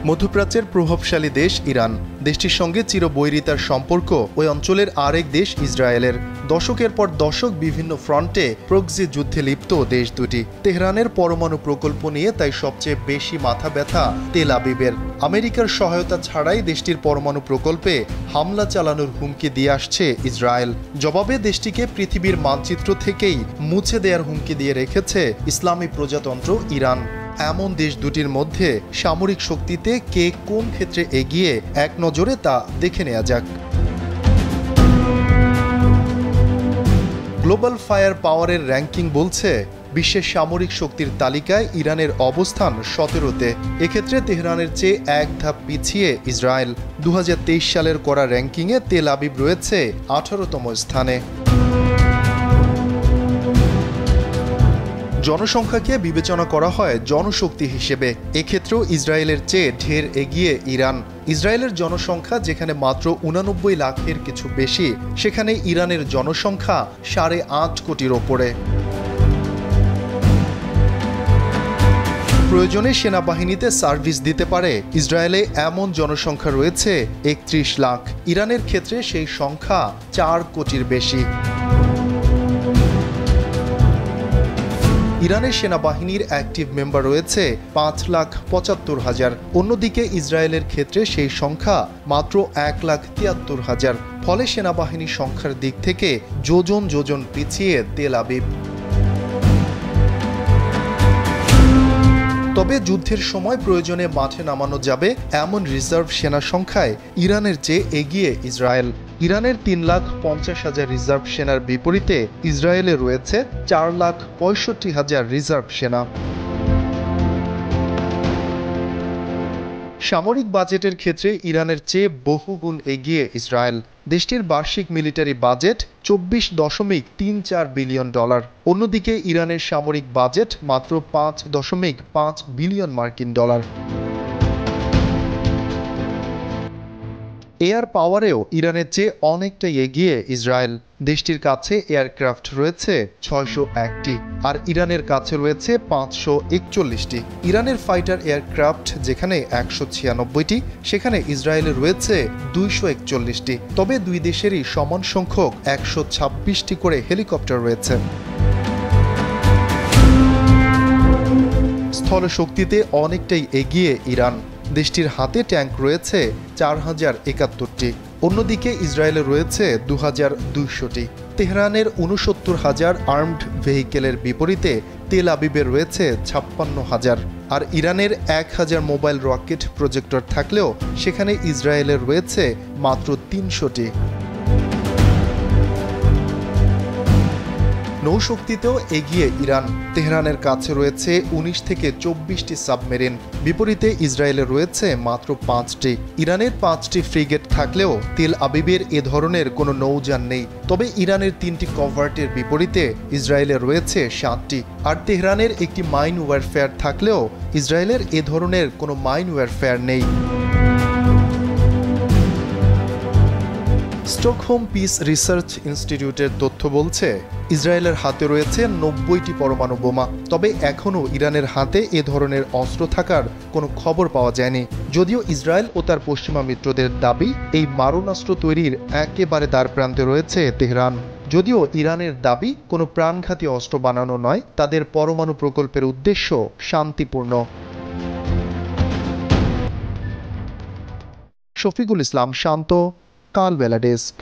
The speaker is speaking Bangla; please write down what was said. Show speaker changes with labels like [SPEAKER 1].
[SPEAKER 1] মধ্যপ্রাচ্যের প্রভাবশালী দেশ ইরান। দেশটির সঙ্গে চিরবৈরিতার সম্পর্ক ওই অঞ্চলের আরেক দেশ ইসরায়েলের। দশকের পর দশক বিভিন্ন ফ্রন্টে প্রক্সি যুদ্ধে লিপ্ত দেশ দুটি। তেহরানের পরমাণু প্রকল্প নিয়ে তাই সবচেয়ে বেশি মাথা ব্যথা তেল আবিবের। আমেরিকার সহায়তা ছাড়াই দেশটির পরমাণু প্রকল্পে হামলা চালানোর হুমকি দিয়ে আসছে ইসরায়েল। জবাবে দেশটিকে পৃথিবীর মানচিত্র থেকেই মুছে দেওয়ার হুমকি দিয়ে রেখেছে ইসলামী প্রজাতন্ত্র ইরান। এমন দেশ দুটির মধ্যে সামরিক শক্তিতে কে কোন ক্ষেত্রে এগিয়ে এক নজরে তা দেখে নেওয়া যাক। গ্লোবাল ফায়ার পাওয়ারের র্যাঙ্কিং বলছে বিশ্বের সামরিক শক্তির তালিকায় ইরানের অবস্থান 17তে। এক্ষেত্রে তেহরানের চেয়ে এক ধাপ পিছিয়ে ইসরায়েল। 2023 সালের করা র্যাঙ্কিংয়ে তেল আবিব রয়েছে 18তম স্থানে। জনসংখ্যাকে বিবেচনা করা হয় জনশক্তি হিসেবে। এক্ষেত্রেও ইসরায়েলের চেয়ে ঢের এগিয়ে ইরান। ইসরায়েলের জনসংখ্যা যেখানে মাত্র 89 লাখের কিছু বেশি, সেখানে ইরানের জনসংখ্যা 8.5 কোটির ওপরে। প্রয়োজনে সেনাবাহিনীতে সার্ভিস দিতে পারে ইসরায়েলে এমন জনসংখ্যা রয়েছে 31 লাখ। ইরানের ক্ষেত্রে সেই সংখ্যা 4 কোটির বেশি। ইরানের সেনাবাহিনীর অ্যাক্টিভ মেম্বার রয়েছে 5,75,000। অন্যদিকে ইসরায়েলের ক্ষেত্রে সেই সংখ্যা মাত্র 1,73,000। ফলে সেনাবাহিনীর সংখ্যার দিক থেকে যোজন যোজন পিছিয়ে তেল আবিব। তবে যুদ্ধের সময় প্রয়োজনে মাঠে নামানো যাবে এমন রিজার্ভ সেনা সংখ্যায় ইরানের চেয়ে এগিয়ে ইসরায়েল। ইরানের 3,50,000 রিজার্ভ সেনার বিপরীতে ইসরায়েলে রয়েছে 4,65,000 রিজার্ভ সেনা। সামরিক বাজেটের ক্ষেত্রে ইরানের চেয়ে বহুগুণ এগিয়ে ইসরায়েল। দেশটির বার্ষিক মিলিটারি বাজেট $24.34 বিলিয়ন। অন্যদিকে ইরানের সামরিক বাজেট মাত্র $5.5 বিলিয়ন মার্কিন ডলার। এয়ার পাওয়ারেও ইরানের চেয়ে অনেকটাই এগিয়ে ইসরায়েল। দেশটির কাছে এয়ারক্রাফট রয়েছে 601টি, আর ইরানের কাছে রয়েছে 541টি। ইরানের ফাইটার এয়ারক্রাফট যেখানে 196টি, সেখানে ইসরায়েলে রয়েছে 241টি। তবে দুই দেশেরই সমান সংখ্যক 126টি করে হেলিকপ্টার রয়েছে। স্থলশক্তিতে অনেকটাই এগিয়ে ইরান। দেশটির হাতে ট্যাঙ্ক রয়েছে 4071টি। অন্যদিকে ইসরায়েলে রয়েছে 2200টি। তেহরানের 69,000 আর্মড ভেহিকেলের বিপরীতে তেল আবিবের রয়েছে 56,000। আর ইরানের 1000 মোবাইল রকেট প্রজেক্টর থাকলেও সেখানে ইসরায়েলের রয়েছে মাত্র 300টি। নৌশক্তিতেও এগিয়ে ইরান। তেহরানের কাছে রয়েছে 19 থেকে 24টি সাবমেরিন, বিপরীতে ইসরায়েলে রয়েছে মাত্র 5টি। ইরানের 5টি ফ্রিগেট থাকলেও তেল আবিবের এ ধরনের কোনো নৌযান নেই। তবে ইরানের 3টি কভার্টের বিপরীতে ইসরায়েলে রয়েছে 7টি। আর তেহরানের একটি মাইন ওয়ারফেয়ার থাকলেও ইসরায়েলের এ ধরনের কোনো মাইন ওয়ারফেয়ার নেই। স্টকহোম পিস রিসার্চ ইনস্টিটিউটের তথ্য বলছে ইসরায়েলের হাতে রয়েছে 90টি পরমাণু বোমা। তবে এখনও ইরানের হাতে এ ধরনের অস্ত্র থাকার কোনো খবর পাওয়া যায়নি। যদিও ইসরায়েল ও তার পশ্চিমা মিত্রদের দাবি এই মারণাস্ত্র তৈরির একেবারে দ্বারপ্রান্তে রয়েছে তেহরান। যদিও ইরানের দাবি কোনো প্রাণঘাতী অস্ত্র বানানো নয়, তাদের পরমাণু প্রকল্পের উদ্দেশ্য শান্তিপূর্ণ। শফিকুল ইসলাম শান্ত, কালবেলা ডেস্ক।